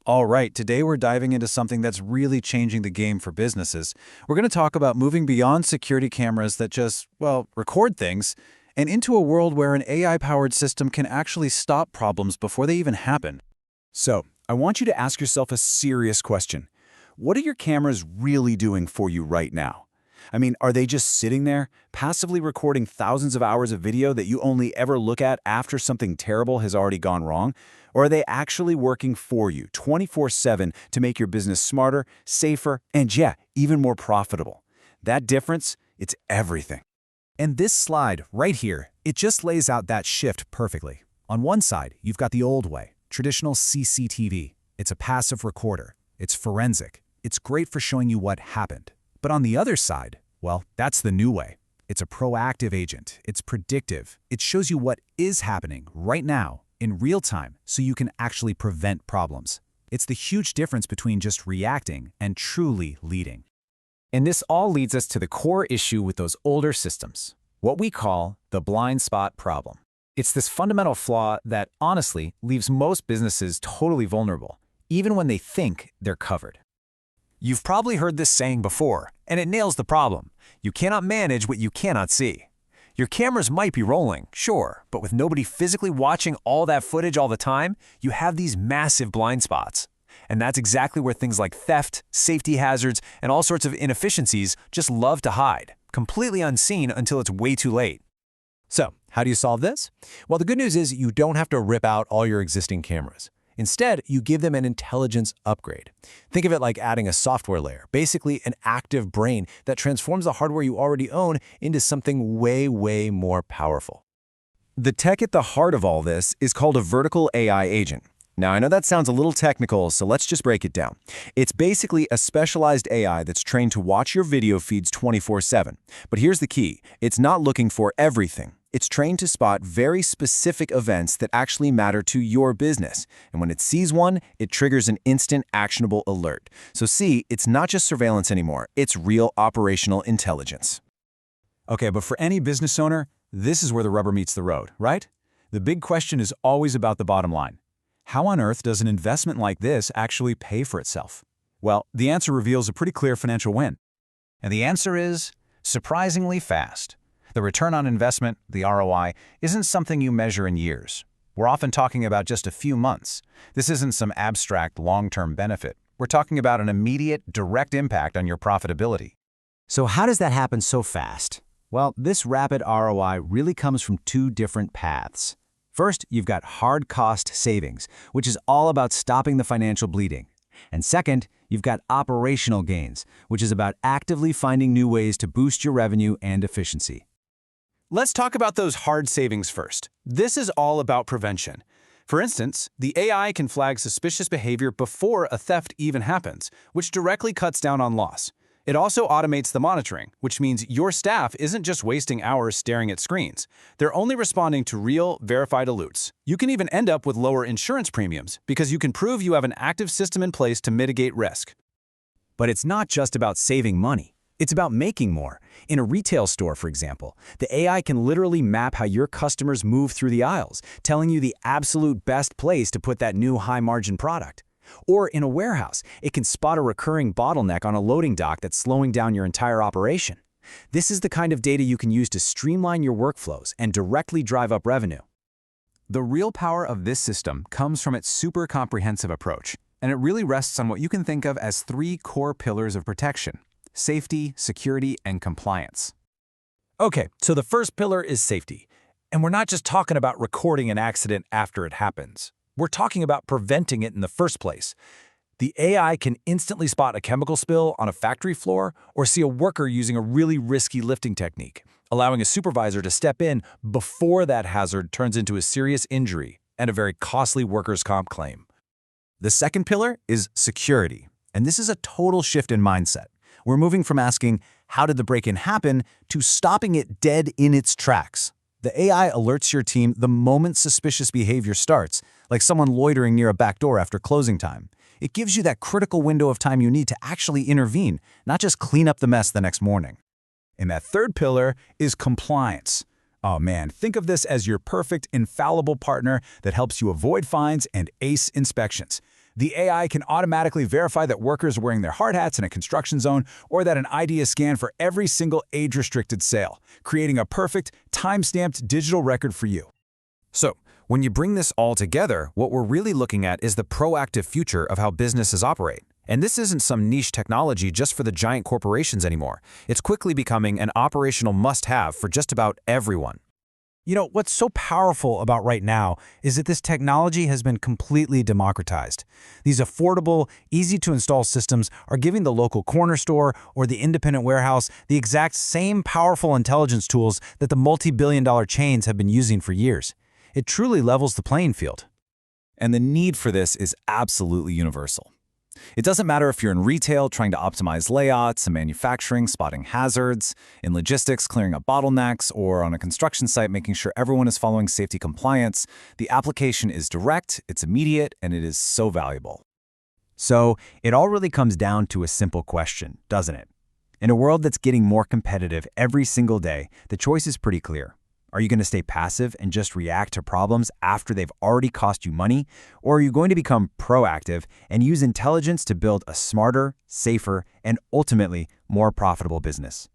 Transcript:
All right, today we're diving into something that's really changing the game for businesses. We're going to talk about moving beyond security cameras that just, well, record things and into a world where an AI-powered system can actually stop problems before they even happen. So, I want you to ask yourself a serious question. What are your cameras really doing for you right now? I mean, are they just sitting there, passively recording thousands of hours of video that you only ever look at after something terrible has already gone wrong? Or are they actually working for you 24/7 to make your business smarter, safer, and yeah, even more profitable? That difference, it's everything. And this slide, right here, it just lays out that shift perfectly. On one side, you've got the old way, traditional CCTV. It's a passive recorder. It's forensic. It's great for showing you what happened. But on the other side, well, that's the new way. It's a proactive agent. It's predictive. It shows you what is happening right now, in real time, so you can actually prevent problems. It's the huge difference between just reacting and truly leading. And this all leads us to the core issue with those older systems, what we call the blind spot problem. It's this fundamental flaw that, honestly, leaves most businesses totally vulnerable, even when they think they're covered. You've probably heard this saying before, and it nails the problem. You cannot manage what you cannot see. Your cameras might be rolling, sure, but with nobody physically watching all that footage all the time, you have these massive blind spots. And that's exactly where things like theft, safety hazards, and all sorts of inefficiencies just love to hide, completely unseen until it's way too late. So, how do you solve this? Well, the good news is you don't have to rip out all your existing cameras. Instead, you give them an intelligence upgrade. Think of it like adding a software layer, basically an active brain that transforms the hardware you already own into something way, way more powerful. The tech at the heart of all this is called a vertical AI agent. Now, I know that sounds a little technical, so let's just break it down. It's basically a specialized AI that's trained to watch your video feeds 24/7. But here's the key. It's not looking for everything. It's trained to spot very specific events that actually matter to your business. And when it sees one, it triggers an instant actionable alert. So see, it's not just surveillance anymore. It's real operational intelligence. Okay, but for any business owner, this is where the rubber meets the road, right? The big question is always about the bottom line. How on earth does an investment like this actually pay for itself? Well, the answer reveals a pretty clear financial win. And the answer is surprisingly fast. The return on investment, the ROI, isn't something you measure in years. We're often talking about just a few months. This isn't some abstract long-term benefit. We're talking about an immediate, direct impact on your profitability. So how does that happen so fast? Well, this rapid ROI really comes from two different paths. First, you've got hard cost savings, which is all about stopping the financial bleeding. And second, you've got operational gains, which is about actively finding new ways to boost your revenue and efficiency. Let's talk about those hard savings first. This is all about prevention. For instance, the AI can flag suspicious behavior before a theft even happens, which directly cuts down on loss. It also automates the monitoring, which means your staff isn't just wasting hours staring at screens. They're only responding to real, verified alerts. You can even end up with lower insurance premiums because you can prove you have an active system in place to mitigate risk. But it's not just about saving money. It's about making more. In a retail store, for example, the AI can literally map how your customers move through the aisles, telling you the absolute best place to put that new high-margin product. Or in a warehouse, it can spot a recurring bottleneck on a loading dock that's slowing down your entire operation. This is the kind of data you can use to streamline your workflows and directly drive up revenue. The real power of this system comes from its super comprehensive approach, and it really rests on what you can think of as three core pillars of protection: safety, security, and compliance. Okay, so the first pillar is safety. And we're not just talking about recording an accident after it happens. We're talking about preventing it in the first place. The AI can instantly spot a chemical spill on a factory floor or see a worker using a really risky lifting technique, allowing a supervisor to step in before that hazard turns into a serious injury and a very costly workers' comp claim. The second pillar is security, and this is a total shift in mindset. We're moving from asking, how did the break-in happen, to stopping it dead in its tracks. The AI alerts your team the moment suspicious behavior starts, like someone loitering near a back door after closing time. It gives you that critical window of time you need to actually intervene, not just clean up the mess the next morning. And that third pillar is compliance. Oh man, think of this as your perfect, infallible partner that helps you avoid fines and ace inspections. The AI can automatically verify that workers are wearing their hard hats in a construction zone or that an ID is scanned for every single age-restricted sale, creating a perfect, time-stamped digital record for you. So, when you bring this all together, what we're really looking at is the proactive future of how businesses operate. And this isn't some niche technology just for the giant corporations anymore. It's quickly becoming an operational must-have for just about everyone. You know, what's so powerful about right now is that this technology has been completely democratized. These affordable, easy-to-install systems are giving the local corner store or the independent warehouse the exact same powerful intelligence tools that the multi-billion-dollar chains have been using for years. It truly levels the playing field. And the need for this is absolutely universal. It doesn't matter if you're in retail trying to optimize layouts, in manufacturing spotting hazards, in logistics clearing up bottlenecks, or on a construction site making sure everyone is following safety compliance. The application is direct, it's immediate, and it is so valuable. So, it all really comes down to a simple question, doesn't it? In a world that's getting more competitive every single day, the choice is pretty clear. Are you going to stay passive and just react to problems after they've already cost you money? Or are you going to become proactive and use intelligence to build a smarter, safer, and ultimately more profitable business?